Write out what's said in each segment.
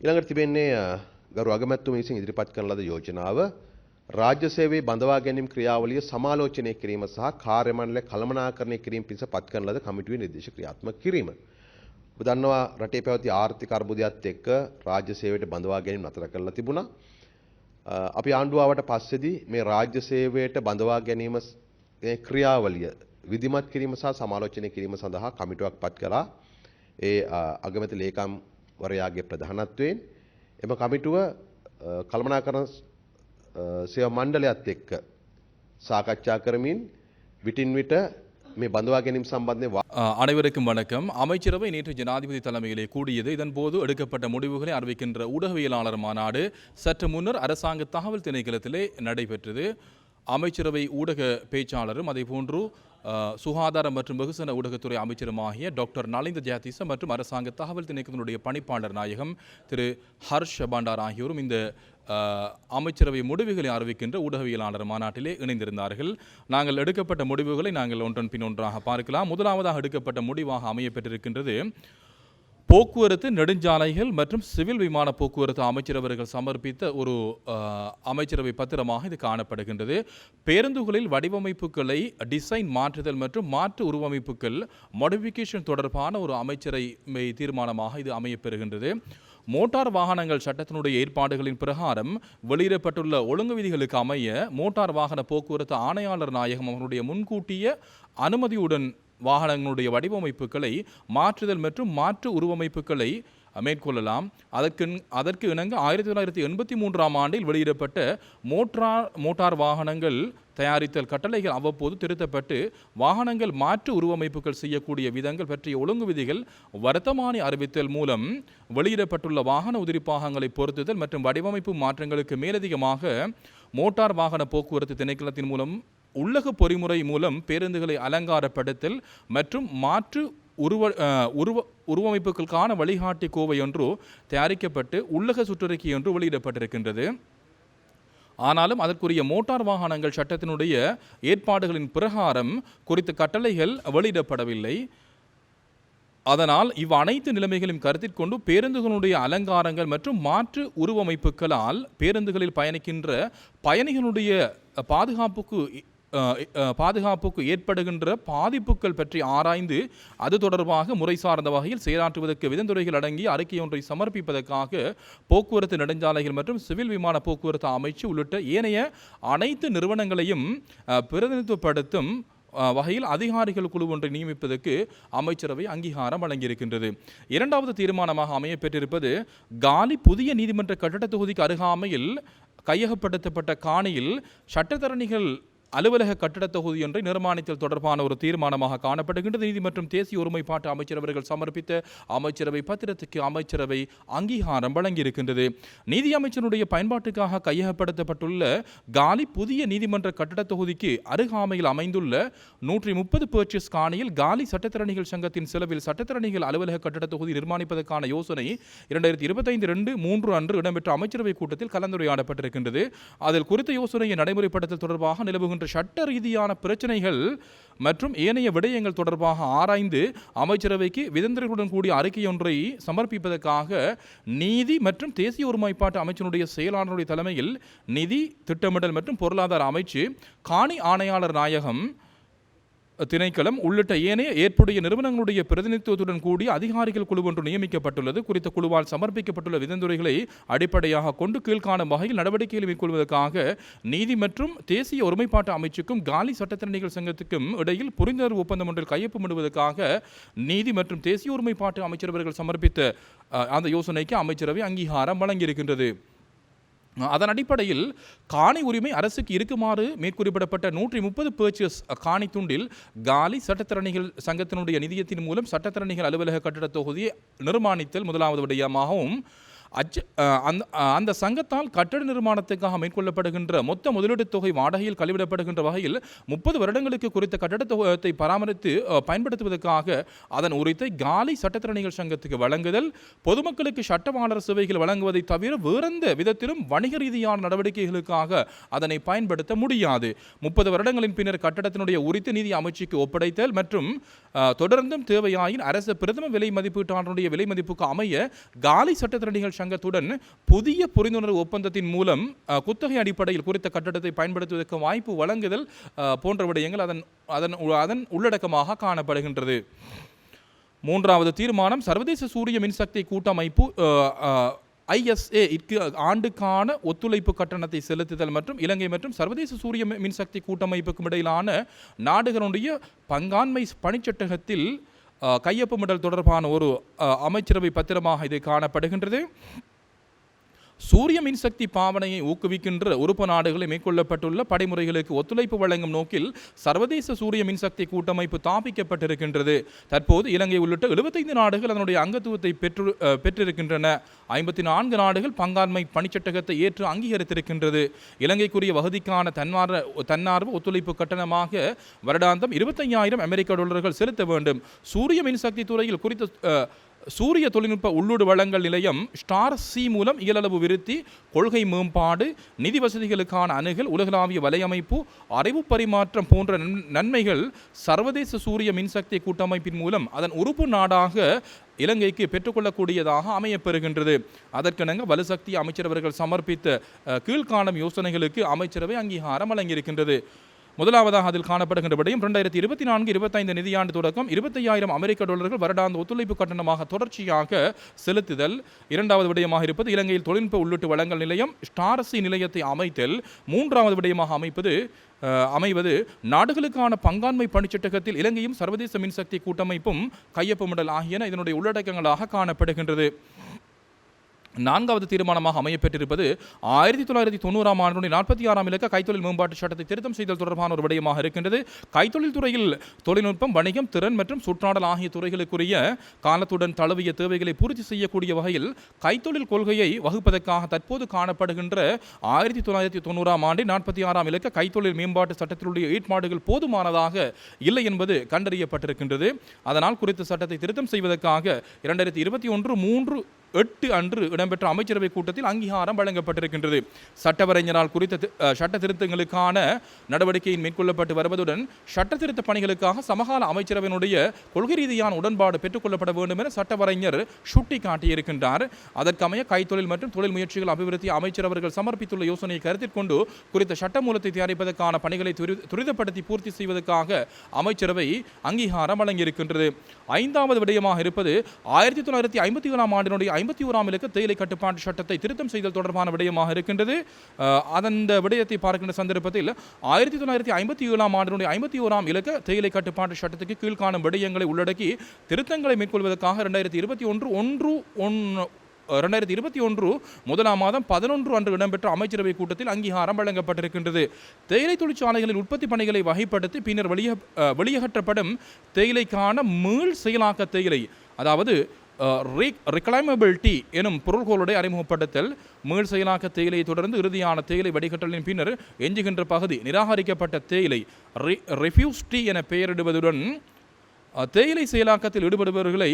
ඊළඟට තිබෙන්නේ ගරු අගමැතිතුමා විසින් ඉදිරිපත් කරන ලද යෝජනාව රාජ්‍ය සේවයේ බඳවා ගැනීම ක්‍රියාවලිය සමාලෝචනය කිරීම සහ කාර්ය මණ්ඩලය කළමනාකරණය කිරීම පිණිස පත් කරන ලද කමිටුවේ නිර්දේශ ක්‍රියාත්මක කිරීම. ඔබ දන්නවා රටේ පැවති ආර්ථික අර්බුදයත් එක්ක රාජ්‍ය සේවයට බඳවා ගැනීම නතර කරලා තිබුණා. අපි ආණ්ඩුව ආවට පස්සේදී මේ රාජ්‍ය සේවයට බඳවා ගැනීම ක්‍රියාවලිය විධිමත් කිරීම සහ සමාලෝචනය කිරීම සඳහා කමිටුවක් පත් කළා. ඒ අගමැති ලේකම් වරයාගේ ප්‍රධානත්වයෙන් එම කමිටුව කළමනාකරණ සේවා මණ්ඩලයත් එක්ක සාකච්ඡා කරමින් විටින් විට මේ பந்தவா ගැනීම සම්බන්ධයෙන් அனைவருக்கும் வணக்கம். அமைச்சரவை நேற்று ஜனாதிபதி தலைமையிலே கூடியது. இதன் போது எடுக்கப்பட்ட முடிவுகளை அறிவிக்கின்ற ஊடகவியலாளர் மாநாடு சற்று முன்னர் அரசாங்க தகவல் திணைக்களத்திலே நடைபெற்றது. அமைச்சரவை ஊடக பேச்சாளரும் அதேபோன்று சுகாதாரம் மற்றும் வெகுசன ஊடகத்துறை அமைச்சருமாகிய டாக்டர் நலிந்த ஜெயதிச மற்றும் அரசாங்க தகவல் திணைக்களத்தினுடைய பணிப்பாளர் நாயகம் திரு ஹர்ஷ் பண்டார் ஆகியோரும் இந்த அமைச்சரவை முடிவுகளை அறிவிக்கின்ற ஊடகவியலாளர் மாநாட்டிலே இணைந்திருந்தார்கள். நாங்கள் எடுக்கப்பட்ட முடிவுகளை நாங்கள் ஒன்றன் பின் ஒன்றாக பார்க்கலாம். முதலாவதாக எடுக்கப்பட்ட முடிவாக அமையப்பட்டிருக்கின்றது போக்குவரத்து நெடுஞ்சாலைகள் மற்றும் சிவில் விமான போக்குவரத்து அமைச்சரவர்கள் சமர்ப்பித்த ஒரு அமைச்சரவை பத்திரமாக இது காணப்படுகின்றது. பேருந்துகளில் வடிவமைப்புகளை டிசைன் மாற்றுதல் மற்றும் மாற்று உருவமைப்புகள் மாடிஃபிகேஷன் தொடர்பான ஒரு அமைச்சரவை தீர்மானமாக இது அமையப்பெறுகின்றது. மோட்டார் வாகனங்கள் சட்டத்தினுடைய ஏற்பாடுகளின் பிரகாரம் வெளியிடப்பட்டுள்ள ஒழுங்கு விதிகளுக்கு அமைய மோட்டார் வாகன போக்குவரத்து ஆணையாளர் நாயகம் அவர்களுடைய முன்கூட்டிய அனுமதியுடன் வாகனங்களுடைய வடிவமைப்புகளை மாற்றுதல் மற்றும் மாற்று உருவமைப்புகளை மேற்கொள்ளலாம். அதற்கு இணங்க 1983 ஆண்டில் வெளியிடப்பட்ட மோட்டார் வாகனங்கள் தயாரித்தல் கட்டளைகள் அவ்வப்போது திருத்தப்பட்டு வாகனங்கள் மாற்று உருவமைப்புகள் செய்யக்கூடிய விதங்கள் பற்றிய ஒழுங்கு விதிகள் வர்த்தமானி அறிவித்தல் மூலம் வெளியிடப்பட்டுள்ள வாகன உதிரிப்பாகங்களை பொருத்துதல் மற்றும் வடிவமைப்பு மாற்றங்களுக்கு மேலதிகமாக மோட்டார் வாகன போக்குவரத்து திணைக்களத்தின் மூலம் உள்ளக பொறிமுறை மூலம் பேருந்துகளை அலங்காரப்படுத்தல் மற்றும் மாற்று உருவமைப்புகளுக்கான வழிகாட்டி கோவை ஒன்று தயாரிக்கப்பட்டு உள்ளக சுற்றறிக்கை ஒன்று வெளியிடப்பட்டிருக்கின்றது. ஆனாலும் அதற்குரிய மோட்டார் வாகனங்கள் சட்டத்தினுடைய ஏற்பாடுகளின் பிரகாரம் குறித்த கட்டளைகள் வெளியிடப்படவில்லை. அதனால் அனைத்து நிலைமைகளையும் கருத்தில் கொண்டு பேருந்துகளுடைய அலங்காரங்கள் மற்றும் மாற்று உருவமைப்புகளால் பேருந்துகளில் பயணிக்கின்ற பயணிகளுடைய பாதுகாப்புக்கு ஏற்படுகின்ற பாதிப்புகள் பற்றி ஆராய்ந்து அது தொடர்பாக முறை சார்ந்த வகையில் செயலாற்றுவதற்கு விதந்துரைகள் அடங்கிய அறிக்கை ஒன்றை சமர்ப்பிப்பதற்காக போக்குவரத்து நெடுஞ்சாலைகள் மற்றும் சிவில் விமான போக்குவரத்து அமைச்சு உள்ளிட்ட ஏனைய அனைத்து நிறுவனங்களையும் பிரதிநிதித்துவப்படுத்தும் வகையில் அதிகாரிகள் குழு ஒன்றை நியமிப்பதற்கு அமைச்சரவை அங்கீகாரம் வழங்கியிருக்கின்றது. இரண்டாவது தீர்மானமாக அமையப்பெற்றிருப்பது காலி புதிய நீதிமன்ற கட்டட தொகுதிக்கு அருகாமையில் கையகப்படுத்தப்பட்ட காணியில் சட்டத்தரணிகள் அலுவலக கட்டட தொகுதி ஒன்றை நிர்மாணித்தல் தொடர்பான ஒரு தீர்மானமாக காணப்படுகின்றது. நீதி மற்றும் தேசிய ஒருமைப்பாட்டு அமைச்சரவர்கள் சமர்ப்பித்த அமைச்சரவை பத்திரத்துக்கு அமைச்சரவை அங்கீகாரம் வழங்கியிருக்கின்றது. நீதி அமைச்சருடைய பயன்பாட்டுக்காக கையகப்படுத்தப்பட்டுள்ள காலி புதிய நீதிமன்ற கட்டட தொகுதிக்கு அருகாமையில் அமைந்துள்ள 130 பர்ச்சேஸ் காணியில் காலி சட்டத்தரணிகள் சங்கத்தின் செலவில் சட்டத்தரணிகள் அலுவலக கட்டட தொகுதி நிர்மாணிப்பதற்கான யோசனை 2025-3 அன்று இடம்பெற்ற அமைச்சரவை கூட்டத்தில் கலந்துரையாடப்பட்டிருக்கின்றது. அதில் குறித்த யோசனையை நடைமுறைப்படுத்தல் தொடர்பாக நிலவுகின்ற சட்ட ரீதியான பிரச்சனைகள் மற்றும் ஏனைய விடயங்கள் தொடர்பாக ஆராய்ந்து அமைச்சரவைக்கு விதந்திரர்களுடன் கூடிய அறிக்கை ஒன்றை சமர்ப்பிப்பதற்காக நீதி மற்றும் தேசிய ஒருமைப்பாட்டு அமைச்சனுடைய செயலாளருடைய தலைமையில் நிதி திட்டமிடல் மற்றும் பொருளாதார அமைச்சு காணி ஆணையாளர் நாயகம் திணைக்களம் உள்ளிட்ட ஏனைய ஏற்புடைய நிறுவனங்களுடைய பிரதிநிதித்துவத்துடன் கூடிய அதிகாரிகள் குழு ஒன்று நியமிக்கப்பட்டுள்ளது. குறித்த குழுவால் சமர்ப்பிக்கப்பட்டுள்ள விதந்துரைகளை அடிப்படையாக கொண்டு கீழ்காணும் வகையில் நடவடிக்கைகளை மேற்கொள்வதற்காக நீதி மற்றும் தேசிய ஒருமைப்பாட்டு அமைச்சுக்கும் காலி சட்டத்தரணிகள் சங்கத்துக்கும் இடையில் புரிந்துணர்வு ஒப்பந்தம் ஒன்றில் கையொப்பமிடுவதற்காக நீதி மற்றும் தேசிய ஒருமைப்பாட்டு அமைச்சரவர்கள் சமர்ப்பித்த அந்த யோசனைக்கு அமைச்சரவை அங்கீகாரம் வழங்கியிருக்கின்றது. அதன் அடிப்படையில் காணி உரிமை அரசுக்கு இருக்குமாறு மேற்குறிப்பிடப்பட்ட 130 பர்ச்சேஸ் காணி துண்டில் காலி சட்டத்தரணிகள் சங்கத்தினுடைய நிதியத்தின் மூலம் சட்டத்தரணிகள் அலுவலக கட்டட தொகுதியை நிர்மாணித்தல் முதலாவது விடயமாகவும் அந்த சங்கத்தால் கட்டட நிர்மாணத்துக்காக மேற்கொள்ளப்படுகின்ற மொத்த முதலீட்டு தொகை வாடகையில் கழிவிடப்படுகின்ற வகையில் 30 வருடங்களுக்கு குறித்த கட்டட தொகையை பராமரித்து பயன்படுத்துவதற்காக அதன் உரித்தை காலி சட்டத்தரணிகள் சங்கத்துக்கு வழங்குதல், பொதுமக்களுக்கு சட்டவாளர் சேவைகள் வழங்குவதை தவிர வேறெந்த விதத்திலும் வணிக ரீதியான நடவடிக்கைகளுக்காக அதனை பயன்படுத்த முடியாது. 30 வருடங்களின் பின்னர் கட்டடத்தினுடைய உரித்து நீதி அமைச்சுக்கு ஒப்படைத்தல் மற்றும் தொடர்ந்தும் தேவையாயின் அரசு பிரதம விலை மதிப்பீட்டாளருடைய விலை மதிப்புக்கு அமைய காலி சட்டத்தரணிகள் சங்கத்துடன் புதிய புரிந்துணர்வு ஒப்பந்தத்தின் மூலம் குத்தகை அடிப்படையில் குறித்த கட்டடத்தை பயன்படுத்துவதற்கு வாய்ப்பு வழங்குதல் போன்ற விடயங்கள் அதன் உள்ளடக்கமாக காணப்படுகின்றது. மூன்றாவது தீர்மானம் சர்வதேச சூரிய மின்சக்தி கூட்டமைப்பு ISA ஆண்டுக்கான ஒத்துழைப்பு கட்டணத்தை செலுத்துதல் மற்றும் இலங்கை மற்றும் சர்வதேச சூரிய மின்சக்தி கூட்டமைப்புக்கும் இடையிலான நாடுகளுடைய பங்காண்மை பணிச்சட்டகத்தில் கையொப்பமிடல் தொடர்பான ஒரு அமைச்சரவை பத்திரமாக இது காணப்படுகின்றது. சூரிய மின்சக்தி பாவனையை ஊக்குவிக்கின்ற உறுப்பு நாடுகளை மேற்கொள்ளப்பட்டுள்ள படைமுறைகளுக்கு ஒத்துழைப்பு வழங்கும் நோக்கில் சர்வதேச சூரிய மின்சக்தி கூட்டமைப்பு தாபிக்கப்பட்டிருக்கின்றது. தற்போது இலங்கை உள்ளிட்ட 75 நாடுகள் அதனுடைய அங்கத்துவத்தை பெற்றிருக்கின்றன. 54 நாடுகள் பங்காண்மை பணிச்சட்டகத்தை ஏற்று அங்கீகரித்திருக்கின்றது. இலங்கைக்குரிய வகுதிக்கான தன்னார்வ ஒத்துழைப்பு கட்டணமாக வருடாந்தம் 25,000 அமெரிக்க டாலர்கள் செலுத்த வேண்டும். சூரிய மின்சக்தி துறையில் குறித்த சூரிய தொழில்நுட்ப உள்ளூடு வழங்கல் நிலையம் ஸ்டார் சி மூலம் இயலளவு விருத்தி, கொள்கை மேம்பாடு, நிதி வசதிகளுக்கான அணுகல், உலகளாவிய வலையமைப்பு, அறிவு பரிமாற்றம் போன்ற நன்மைகள் சர்வதேச சூரிய மின்சக்தி கூட்டமைப்பின் மூலம் அதன் உறுப்பு நாடாக இலங்கைக்கு பெற்றுக்கொள்ளக்கூடியதாக அமையப்பெறுகின்றது. அதற்கிணங்க வலுசக்தி அமைச்சரவர்கள் சமர்ப்பித்த கீழ்காணும் யோசனைகளுக்கு அமைச்சரவை அங்கீகாரம் வழங்கியிருக்கின்றது. முதலாவதாக அதில் காணப்படுகின்ற விடயம் 2024-25 நிதியாண்டு தொடக்கம் 25,000 அமெரிக்க டாலர்கள் வருடாந்த ஒத்துழைப்பு கட்டணமாக தொடர்ச்சியாக செலுத்துதல். இரண்டாவது விடயமாக இருப்பது இலங்கையில் தொழில்நுட்ப உள்ளிட்டு வழங்கல் நிலையம் ஸ்டார் சி நிலையத்தை அமைத்தல். மூன்றாவது விடயமாக அமைவது நாடுகளுக்கான பங்காண்மை பணிச்சட்டகத்தில் இலங்கையும் சர்வதேச மின்சக்தி கூட்டமைப்பும் கையொப்பமிடல் ஆகியன இதனுடைய உள்ளடக்கங்களாக காணப்படுகின்றது. நான்காவது தீர்மானமாக அமையப்பெற்றிருப்பது 1990 ஆண்டு 46 இலக்க கைத்தொழில் மேம்பாட்டு சட்டத்தை திருத்தம் செய்தல் தொடர்பான ஒரு விடயமாக இருக்கின்றது. கைத்தொழில் துறையில் தொழில்நுட்பம், வணிகம், திறன் மற்றும் சுற்றாடல் ஆகிய துறைகளுக்குரிய காலத்துடன் தழுவிய தேவைகளை பூர்த்தி செய்யக்கூடிய வகையில் கைத்தொழில் கொள்கையை வகுப்பதற்காக தற்போது காணப்படுகின்ற 1990 ஆண்டு 46 இலக்க கைத்தொழில் மேம்பாட்டு சட்டத்தினுடைய ஏற்பாடுகள் போதுமானதாக இல்லை என்பது கண்டறியப்பட்டிருக்கின்றது. அதனால் குறித்த சட்டத்தை திருத்தம் செய்வதற்காக 2021-3/8 அன்று இடம்பெற்ற அமைச்சரவை கூட்டத்தில் அங்கீகாரம் வழங்கப்பட்டிருக்கின்றது. சட்டவரைஞரால் குறித்த சட்ட திருத்தங்களுக்கான நடவடிக்கை மேற்கொள்ளப்பட்டு வருவதுடன் சட்ட திருத்த பணிகளுக்காக சமகால அமைச்சரவையினுடைய கொள்கை ரீதியான உடன்பாடு பெற்றுக்கொள்ளப்பட வேண்டும் என சட்டவரைஞர் சுட்டிக்காட்டியிருக்கின்றார். அதற்கமைய கைத்தொழில் மற்றும் தொழில் முயற்சிகள் அபிவிருத்தி அமைச்சர் அவர்கள் சமர்ப்பித்துள்ள யோசனையை கருத்தில் கொண்டு குறித்த சட்ட மூலத்தை தயாரிப்பதற்கான பணிகளை துரிதப்படுத்தி பூர்த்தி செய்வதற்காக அமைச்சரவை அங்கீகாரம் வழங்கியிருக்கின்றது. ஐந்தாவது விடயமாக இருப்பது 1957 ஆண்டினுடைய 51 இலக்க தேயிலை கட்டுப்பாட்டு சட்டத்தை திருத்தம் செய்தல் தொடர்பான விடயமாக இருக்கின்றது. அந்த விடயத்தை பார்க்கின்ற சந்தர்ப்பத்தில் 1957 ஆண்டினுடைய 51 இலக்க தேயிலை கட்டுப்பாட்டு சட்டத்துக்கு கீழ்காணும் விடயங்களை உள்ளடக்கி திருத்தங்களை மேற்கொள்வதற்காக 2021 முதலாம் மாதம் 11 அன்று இடம்பெற்ற அமைச்சரவை கூட்டத்தில் அங்கீகாரம் வழங்கப்பட்டிருக்கின்றது. தேயிலை தொழிற்சாலைகளில் உற்பத்தி பணிகளை வகைப்படுத்தி பின்னர் வெளியகற்றப்படும் தேயிலைக்கான மீள் செயலாக்க தேயிலை, அதாவது ரிக்ளைமபிலிட்டி எனும் பொருள்களோடு அறிமுகப்படுத்தல், மீள் செயலாக்க தேயிலையை தொடர்ந்து இறுதியான தேயிலை வடிகட்டலின் பின்னர் எஞ்சுகின்ற பகுதி நிராகரிக்கப்பட்ட தேயிலை ரெஃப்யூஸ் டீ என பெயரிடுவதுடன் தேயிலை செயலாக்கத்தில் ஈடுபடுபவர்களை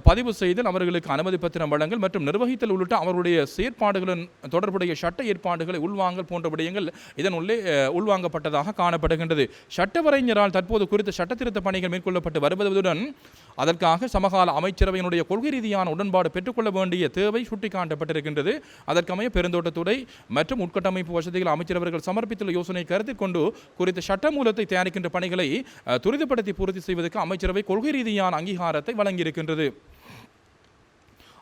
பதிவு செய்தல், அவர்களுக்கு அனுமதி பத்திரம் வழங்கல் மற்றும் நிர்வகித்தல் உள்ளிட்ட அவருடைய செயற்பாடுகளின் தொடர்புடைய சட்ட ஏற்பாடுகளை உள்வாங்கல் போன்ற விடயங்கள் இதனுள்ளே உள்வாங்கப்பட்டதாக காணப்படுகின்றது. சட்டவரைஞரால் தற்போது குறித்த சட்டத்திருத்த பணிகள் மேற்கொள்ளப்பட்டு வருவதுடன் அதற்காக சமகால அமைச்சரவையினுடைய கொள்கை ரீதியான உடன்பாடு பெற்றுக்கொள்ள வேண்டிய தேவை சுட்டிக்காட்டப்பட்டிருக்கின்றது. அதற்கமைய பெருந்தோட்டத்துறை மற்றும் உட்கட்டமைப்பு வசதிகள் அமைச்சரவர்கள் சமர்ப்பித்துள்ள யோசனை கருத்தில் கொண்டு குறித்த சட்ட மூலத்தை தயாரிக்கின்ற பணிகளை துரிதப்படுத்தி பூர்த்தி செய்வதற்கு அமைச்சரவை கொள்கை ரீதியான அங்கீகாரத்தை வழங்கியிருக்கின்றது.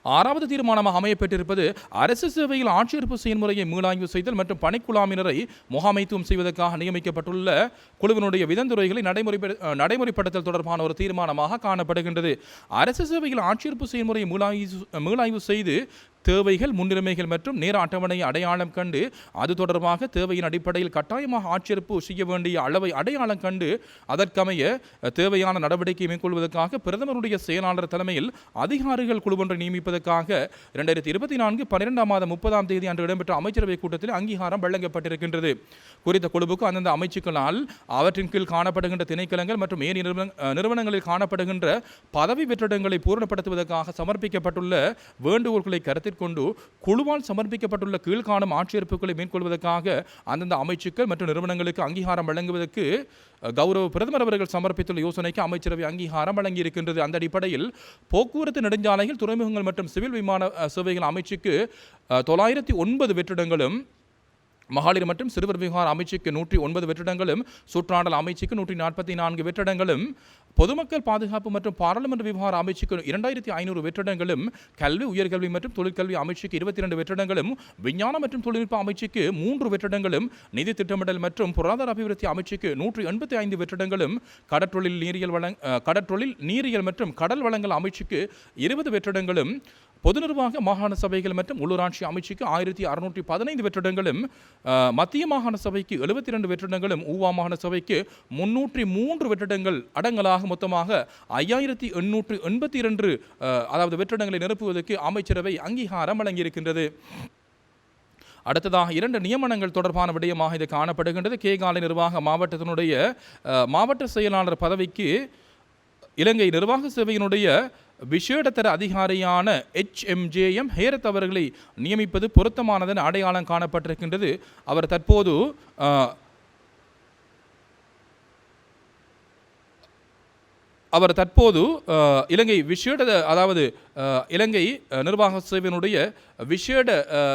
ஆறாவது தீர்மானமாக அமையப்பட்டிருப்பது அரசு சேவையில் ஆட்சேர்ப்பு செயல்முறையை மீளாய்வு செய்தல் மற்றும் பணிக்குழாமினரை முகாமைத்துவம் செய்வதற்காக நியமிக்கப்பட்டுள்ள குழுவினுடைய விதந்துரைகளை நடைமுறைப்படுத்தல் தொடர்பான ஒரு தீர்மானமாக காணப்படுகின்றது. அரசு சேவையில் ஆட்சேர்ப்பு செயல்முறையை மீளாய்வு செய்து தேவைகள், முன்னுரிமைகள் மற்றும் நேர அட்டவணையை அடையாளம் கண்டு அது தொடர்பாக தேவையின் அடிப்படையில் கட்டாயமாக ஆட்சேர்ப்பு செய்ய வேண்டிய அளவை அடையாளம் கண்டு அதற்கமைய தேவையான நடவடிக்கை மேற்கொள்வதற்காக பிரதமருடைய செயலாளர் தலைமையில் அதிகாரிகள் குழு ஒன்றை நியமிப்பதற்காக 2024 12 மாதம் 30 அன்று இடம்பெற்ற அமைச்சரவை கூட்டத்தில் அங்கீகாரம் வழங்கப்பட்டிருக்கின்றது. குறித்த குழுவுக்கு அந்தந்த அமைச்சுக்களால் அவற்றின் கீழ் காணப்படுகின்ற திணைக்களங்கள் மற்றும் ஏனைய நிறுவனங்களில் காணப்படுகின்ற பதவி வெற்றிடங்களை பூரணப்படுத்துவதற்காக சமர்ப்பிக்கப்பட்டுள்ள வேண்டுகோள்களை கருத்தில் பட்ஜெட் கொண்டு குழுவால் சமர்ப்பிக்கப்பட்டுள்ள கீழ்காணும் ஆட்சேர்ப்புகளை மேற்கொள்வதற்காக அந்தந்த அமைச்சுக்கள் மற்றும் நிறுவனங்களுக்கு அங்கீகாரம் வழங்குவதற்கு கௌரவ பிரதமர் அவர்கள் சமர்ப்பித்துள்ள யோசனைக்கு அமைச்சரவை அங்கீகாரம் வழங்கியிருக்கின்றது. அந்த அடிப்படையில் போக்குவரத்து நெடுஞ்சாலைகள், துறைமுகங்கள் மற்றும் சிவில் விமான சேவைகள் அமைச்சுக்கு 909 வெற்றிடங்களும், மகளிர் மற்றும் சிறுவர் விவகார அமைச்சுக்கு 109 வெற்றிடங்களும், சுற்றாடல் அமைச்சுக்கு 144 வெற்றிடங்களும், பொதுமக்கள் பாதுகாப்பு மற்றும் பாராளுமன்ற விவகார அமைச்சுக்கு 2500 வெற்றிடங்களும், கல்வி, உயர்கல்வி மற்றும் தொழிற்கல்வி அமைச்சுக்கு 22 வெற்றிடங்களும், விஞ்ஞான மற்றும் தொழில்நுட்ப அமைச்சுக்கு 3 வெற்றிடங்களும், நிதி திட்டமிடல் மற்றும் பொருளாதார அபிவிருத்தி அமைச்சுக்கு 185 வெற்றிடங்களும், கடற்றொழில் நீரியல் மற்றும் கடல் வளங்கள் அமைச்சுக்கு 20 வெற்றிடங்களும், பொது நிர்வாக மாகாண சபைகள் மற்றும் உள்ளூராட்சி அமைச்சுக்கு 1615 வெற்றிடங்களும், மத்திய மாகாண சபைக்கு 72 வெற்றிடங்களும், ஊவா மாகாண சபைக்கு 303 வெற்றிடங்கள் அடங்கலாக மொத்தமாக 5882 அதாவது வெற்றிடங்களை நிரப்புவதற்கு அமைச்சரவை அங்கீகாரம் வழங்கியிருக்கின்றது. அடுத்ததாக 2 நியமனங்கள் தொடர்பான விடயமாக இது காணப்படுகின்றது. கேகாலை நிர்வாக மாவட்டத்தினுடைய மாவட்ட செயலாளர் பதவிக்கு இலங்கை நிர்வாக சேவையினுடைய விசேடத்தர அதிகாரியான HMJM ஹேரத் அவர்களை நியமிப்பது பொருத்தமானதென அடையாளம் காணப்பட்டிருக்கின்றது. அவர் தற்போது இலங்கை இலங்கை நிர்வாக சேவையினுடைய விசேட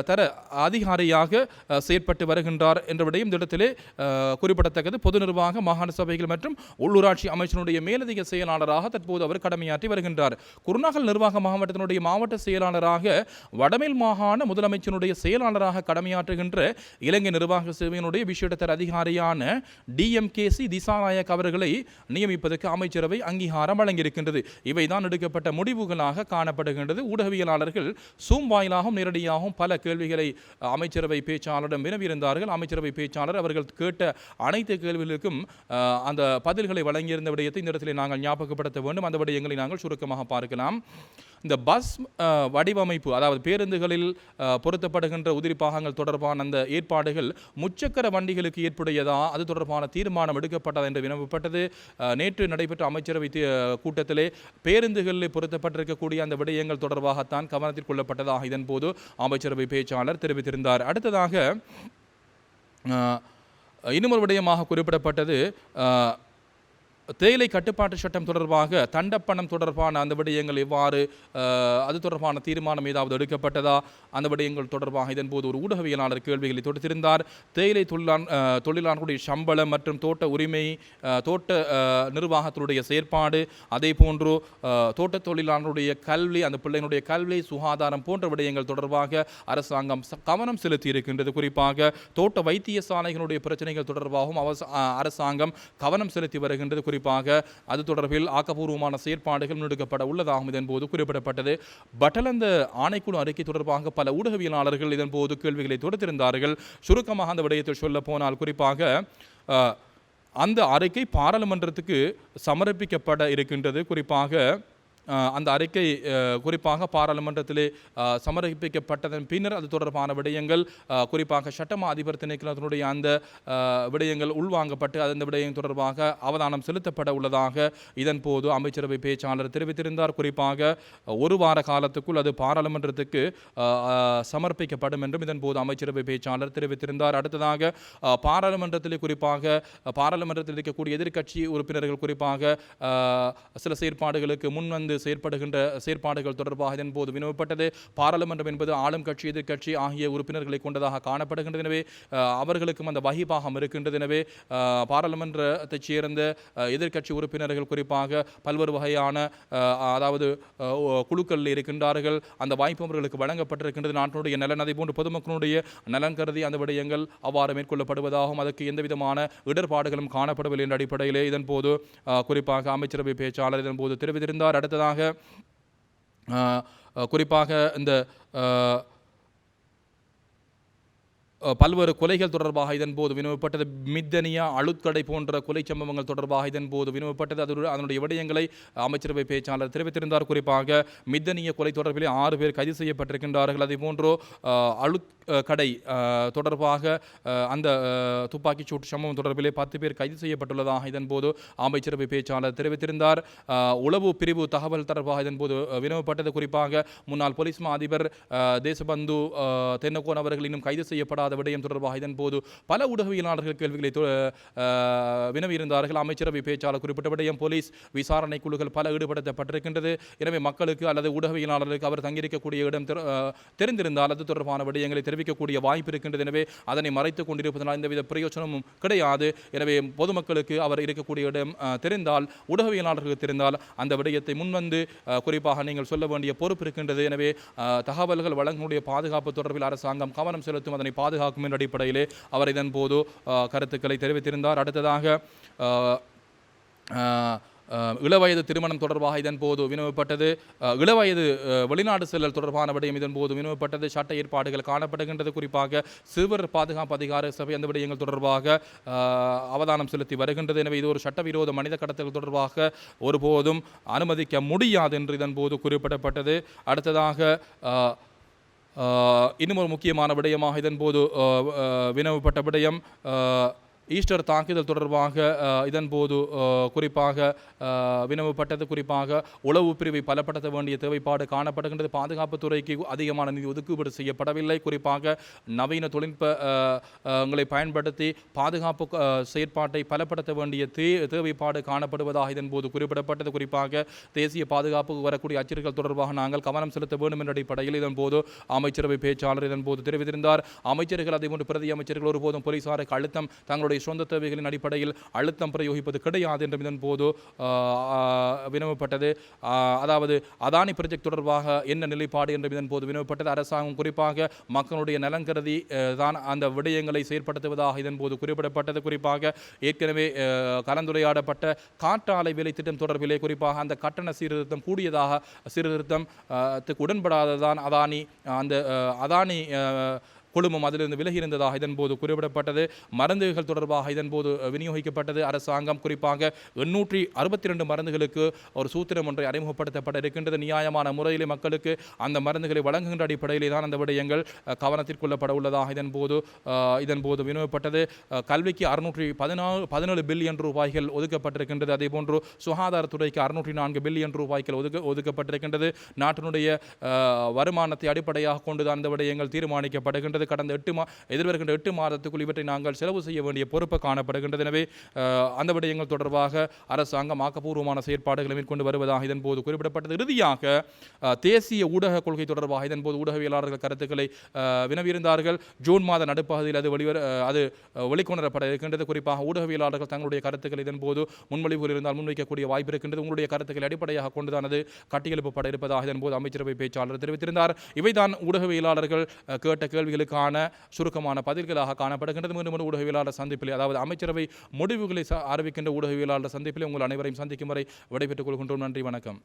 தர அதிகாரியாக செயற்பட்டு வருகின்றார் என்ற விடயம் இந்த இடத்திலே குறிப்பிடத்தக்கது. பொது நிர்வாக மாகாண சபைகள் மற்றும் உள்ளூராட்சி அமைச்சனுடைய மேலதிக செயலாளராக தற்போது அவர் கடமையாற்றி வருகின்றார். குருநாகல் நிர்வாக மாவட்டத்தினுடைய மாவட்ட செயலாளராக வடமேல் மாகாண முதலமைச்சனுடைய செயலாளராக கடமையாற்றுகின்ற இலங்கை நிர்வாக சேவையினுடைய விசேட தர அதிகாரியான DMKC திசாநாயக் அவர்களை நியமிப்பதற்கு அமைச்சரவை அங்கீகாரம் வழங்கியிருக்கின்றது. இவைதான் எடுக்கப்பட்ட முடிவுகளாக காணப்படுகின்றது. ஊடகவியலாளர்கள் சூம் வாயிலாகவும் நேரடியாகவும் பல கேள்விகளை அமைச்சரவை பேச்சாளரிடம் வினவியிருந்தார்கள். அமைச்சரவை பேச்சாளர் அவர்கள் கேட்ட அனைத்து கேள்விகளுக்கும் அந்த பதில்களை வழங்கியிருந்த விடயத்தை இந்த இடத்திலே நாங்கள் ஞாபகப்படுத்த வேண்டும். அந்த விடயங்களை நாங்கள் சுருக்கமாக பார்க்கலாம். இந்த பஸ் வடிவமைப்பு, அதாவது பேருந்துகளில் பொருத்தப்படுகின்ற உதிரி பாகங்கள் தொடர்பான அந்த ஏற்பாடுகள் முச்சக்கர வண்டிகளுக்கு ஏற்புடையதா, அது தொடர்பான தீர்மானம் எடுக்கப்பட்டதா என்று வினவப்பட்டது. நேற்று நடைபெற்ற அமைச்சரவை கூட்டத்திலே பேருந்துகளில் பொருத்தப்பட்டிருக்கக்கூடிய அந்த விடயங்கள் தொடர்பாகத்தான் கவனத்தில் கொள்ளப்பட்டதாக இதன்போது அமைச்சரவை பேச்சாளர் தெரிவித்திருந்தார். அடுத்ததாக இன்னும் விடயமாக குறிப்பிடப்பட்டது தேயிலை கட்டுப்பாட்டு சட்டம் தொடர்பாக தண்டப்பணம் தொடர்பான அந்த விடயங்கள் எவ்வாறு, அது தொடர்பான தீர்மானம் ஏதாவது எடுக்கப்பட்டதா, அந்த விடயங்கள் தொடர்பாக இதன்போது ஒரு ஊடகவியலாளர் கேள்விகளை தொடுத்திருந்தார். தேயிலை தொழிலாளர்களுடைய சம்பளம் மற்றும் தோட்ட உரிமை, தோட்ட நிர்வாகத்தினுடைய செயற்பாடு, அதே போன்று தோட்ட தொழிலாளர்களுடைய கல்வி, அந்த பிள்ளைகளுடைய கல்வி, சுகாதாரம் போன்ற விடயங்கள் தொடர்பாக அரசாங்கம் கவனம் செலுத்தி இருக்கின்றது. குறிப்பாக தோட்ட வைத்தியசாலைகளுடைய பிரச்சனைகள் தொடர்பாகவும் அரசாங்கம் கவனம் செலுத்தி வருகின்றது. குறிப்பாக அது தொடர்பில் ஆக்கப்பூர்வமான செயற்பாடுகள் முன்னெடுக்கப்பட உள்ளதாகவும் இதன்போது குறிப்பிடப்பட்டது. பட்டலந்த ஆணைக்குழு அறிக்கை தொடர்பாக பல ஊடகவியலாளர்கள் இதன்போது கேள்விகளை தொடுத்திருந்தார்கள். சுருக்கமாக அந்த விடயத்தை சொல்ல போனால், குறிப்பாக அந்த அறிக்கை பாராளுமன்றத்துக்கு சமர்ப்பிக்கப்பட இருக்கின்றது. குறிப்பாக அந்த அறிக்கை குறிப்பாக பாராளுமன்றத்திலே சமர்ப்பிக்கப்பட்டதன் பின்னர் அது தொடர்பான விடயங்கள், குறிப்பாக சட்டமா அதிபர் திணைக்களத்தினுடைய அந்த விடயங்கள் உள்வாங்கப்பட்டு அந்த விடயம் தொடர்பாக அவதானம் செலுத்தப்பட உள்ளதாக இதன்போது அமைச்சரவை பேச்சாளர் தெரிவித்திருந்தார். குறிப்பாக ஒரு வார காலத்துக்குள் அது பாராளுமன்றத்துக்கு சமர்ப்பிக்கப்படும் என்றும் இதன்போது அமைச்சரவை பேச்சாளர் தெரிவித்திருந்தார். அடுத்ததாக பாராளுமன்றத்திலே குறிப்பாக பாராளுமன்றத்தில் இருக்கக்கூடிய எதிர்க்கட்சி உறுப்பினர்கள் குறிப்பாக சில செயற்பாடுகளுக்கு முன்வந்து செயற்படுகின்ற செயற்பாடுகள் தொடர்பாக இதன்போது வினவப்பட்டது. பாராளுமன்றம் என்பது ஆளும் கட்சி, எதிர்க்கட்சி ஆகிய உறுப்பினர்களை கொண்டதாக காணப்படுகின்றது. எனவே அவர்களுக்கும் அந்த வகிபாகம் இருக்கின்றது. எனவே பாராளுமன்றத்தைச் சேர்ந்த எதிர்க்கட்சி உறுப்பினர்கள் குறிப்பாக பல்வேறு வகையான அதாவது குழுக்களில் இருக்கின்றார்கள். அந்த வாய்ப்பு அவர்களுக்கு வழங்கப்பட்டிருக்கின்றது. நாட்டினுடைய நலன், அதே போன்று பொதுமக்களுடைய நலன் கருதி அந்த விடயங்கள் அவ்வாறு மேற்கொள்ளப்படுவதாகவும் அதற்கு எந்த விதமான இடர்பாடுகளும் காணப்படவில்லை என்ற அடிப்படையிலே இதன்போது குறிப்பாக அமைச்சரவை பேச்சாளர் இதன்போது தெரிவித்திருந்தார். அடுத்ததாக குறிப்பாக இந்த பல்வேறு கொலைகள் தொடர்பாக இதன்போது வினவப்பட்டது. மித்தனியா அழுத்கடை போன்ற கொலை சம்பவங்கள் தொடர்பாக இதன்போது வினவப்பட்டது. அதனுடைய விடயங்களை அமைச்சரவை பேச்சாளர் தெரிவித்திருந்தார். குறிப்பாக மித்தனிய கொலை தொடர்பிலே 6 பேர் கைது செய்யப்பட்டிருக்கின்றார்கள். அதேபோன்று கடை தொடர்பாக அந்த துப்பாக்கிச் சூட்டு சம்பவம் தொடர்பிலே 10 பேர் கைது செய்யப்பட்டுள்ளதாக இதன்போது அமைச்சரவை பேச்சாளர் தெரிவித்திருந்தார். உளவு பிரிவு தகவல் தொடர்பாக இதன்போது வினவப்பட்டது. குறிப்பாக முன்னாள் போலீஸ் மா அதிபர் தேசபந்து தென்னகோன் அவர்கள் இன்னும் கைது செய்யப்படாத விடயம் தொடர்பாக இதன்போது பல ஊடகவியலாளர்கள் கேள்விகளை வினவியிருந்தார்கள். அமைச்சரவை பேச்சாளர் குறிப்பிட்ட விடயம் போலீஸ் விசாரணை குழுக்கள் பல ஈடுபடுத்தப்பட்டிருக்கின்றது. எனவே மக்களுக்கு அல்லது ஊடகவியலாளர்களுக்கு அவர் தங்கியிருக்கக்கூடிய இடம் தெரிந்திருந்தால் அது தொடர்பான விடயங்களை தெரிவிக்கக்கூடிய வாய்ப்பு இருக்கின்றது. எனவே அதனை மறைத்துக் கொண்டிருப்பதனால் எந்தவித பிரயோஜனமும் கிடையாது. எனவே பொதுமக்களுக்கு அவர் இருக்கக்கூடிய இடம் தெரிந்தால், ஊடகவியலாளர்களுக்கு தெரிந்தால் அந்த விடயத்தை முன்வந்து குறிப்பாக நீங்கள் சொல்ல வேண்டிய பொறுப்பு இருக்கின்றது. எனவே தகவல்கள் வழங்கக்கூடிய பாதுகாப்பு தொடர்பில் அரசாங்கம் கவனம் செலுத்தும், அதனை பாதுகாக்கும் என்ற அடிப்படையிலே அவர் இதன் போது கருத்துக்களை தெரிவித்திருந்தார். அடுத்ததாக இளவயது திருமணம் தொடர்பாக இதன் போது வினவப்பட்டது. இளவயது வெளிநாடு செல்லல் தொடர்பான விடயம் இதன் போது வினவப்பட்டது. சட்ட ஏற்பாடுகள் காணப்படுகின்றது. குறிப்பாக சிறுவர் பாதுகாப்பு அதிகார சபை அந்த விடயங்கள் தொடர்பாக அவதானம் செலுத்தி வருகின்றது. எனவே இது ஒரு சட்டவிரோத மனித கடத்தல் தொடர்பாக ஒருபோதும் அனுமதிக்க முடியாது என்று இதன் போது குறிப்பிடப்பட்டது. அடுத்ததாக இன்னும் ஒரு முக்கியமான விடயமாக இதன்போது வினவப்பட்ட விடயம் ஈஸ்டர் தாக்குதல் தொடர்பாக இதன்போது குறிப்பாக வினவப்பட்டது. குறிப்பாக உளவு பிரிவை பலப்படுத்த வேண்டிய தேவைப்பாடு காணப்படுகின்றது. பாதுகாப்புத்துறைக்கு அதிகமான நிதி ஒதுக்கீடு செய்யப்படவில்லை. குறிப்பாக நவீன தொழில்நுட்பங்களை பயன்படுத்தி பாதுகாப்பு செயற்பாட்டை பலப்படுத்த வேண்டிய தேவைப்பாடு காணப்படுவதாக இதன்போது குறிப்பிடப்பட்டது. குறிப்பாக தேசிய பாதுகாப்புக்கு வரக்கூடிய அச்சுறுத்தல் தொடர்பாக நாங்கள் கவனம் செலுத்த வேண்டும் என்ற அடிப்படையில் இதன்போது அமைச்சரவை பேச்சாளர் இதன்போது தெரிவித்திருந்தார். அமைச்சர்கள் அதேபோன்று பிரதி அமைச்சர்கள் ஒருபோதும் போலீசாருக்கு அழுத்தம் தங்களுடைய சொந்த தேவைகளின் அடிப்படையில் அழுத்தம் பிரயோகிப்பது கிடையாது என்றும் இதன் போது வினவப்பட்டது. அதாவது அதானி ப்ராஜெக்ட் தொடர்பாக என்ன நிலைப்பாடு என்றும் இதன் போது வினவப்பட்டது. அரசாங்கம் குறிப்பாக மக்களுடைய நலன் கருதி தான் அந்த விடயங்களை செயற்படுத்துவதாக இதன் போது குறிப்பிடப்பட்டது. குறிப்பாக ஏற்கனவே கலந்துரையாடப்பட்ட காற்றாலை வேலை திட்டம் தொடர்பிலே குறிப்பாக அந்த கட்டண சீர்திருத்தம் கூடியதாக சீர்திருத்தத்துக்கு உடன்படாததான் அதானி குழுமம் அதிலிருந்து விலகி இருந்ததாக இதன்போது குறிப்பிடப்பட்டது. மருந்துகள் தொடர்பாக இதன்போது விநியோகிக்கப்பட்டது. அரசாங்கம் குறிப்பாக 862 மருந்துகளுக்கு ஒரு சூத்திரம் ஒன்றை அறிமுகப்படுத்தப்பட இருக்கின்றது. நியாயமான முறையிலே மக்களுக்கு அந்த மருந்துகளை வழங்குகின்ற அடிப்படையிலே தான் அந்த விடயங்கள் கவனத்தில் கொள்ளப்பட உள்ளதாக இதன்போது வினவப்பட்டது. கல்விக்கு 617 பில்லியன் ரூபாய்கள் ஒதுக்கப்பட்டிருக்கின்றது. அதேபோன்று சுகாதாரத்துறைக்கு 604 பில்லியன் ரூபாய்கள் ஒதுக்கப்பட்டிருக்கின்றது. நாட்டினுடைய வருமானத்தை அடிப்படையாக கொண்டுதான் அந்த விடயங்கள் தீர்மானிக்கப்படுகின்றது. கடந்த எதிர்வருகின்ற 8 மாதத்துக்குள் இவற்றை நாங்கள் செலவு செய்ய வேண்டிய பொறுப்பு காணப்படுகின்றது. எனவே அந்த விடயங்கள் தொடர்பாக அரசாங்கம் ஆக்கப்பூர்வமான செயற்பாடுகளை மேற்கொண்டு வருவதாக இதன்போது குறிப்பிடப்பட்டது. இறுதியாக தேசிய ஊடக கொள்கை தொடர்பாக இதன்போது ஊடகவியலாளர்கள் கருத்துக்களை வினவியிருந்தார்கள். ஜூன் மாத நடுப்பகுதியில் அது வெளிக்கொணரப்பட இருக்கின்றது. குறிப்பாக ஊடகவியலாளர்கள் தங்களுடைய கருத்துக்களை இதன்போது முன்மொழிவுகள் இருந்தால் முன்வைக்கக்கூடிய வாய்ப்பு இருக்கின்றது. உங்களுடைய கருத்துக்களை அடிப்படையாக கொண்டுதான் அது கட்டியெழுப்பப்பட இருப்பதாக இதன்போது அமைச்சரவை பேச்சாளர் தெரிவித்திருந்தார். இவைதான் ஊடகவியலாளர்கள் கேட்ட கேள்விகளுக்கான சுருக்கமான பதில்களாக காணப்படுகின்றது. மீண்டும் ஊடகவியலாளர் சந்திப்பில், அதாவது அமைச்சரவை முடிவுகளை அறிவிக்கின்ற ஊடகவியலாளர் சந்திப்பில் உங்கள் அனைவரையும் சந்திக்கும் வரை விடைபெற்றுக் கொள்கின்றோம். நன்றி, வணக்கம்.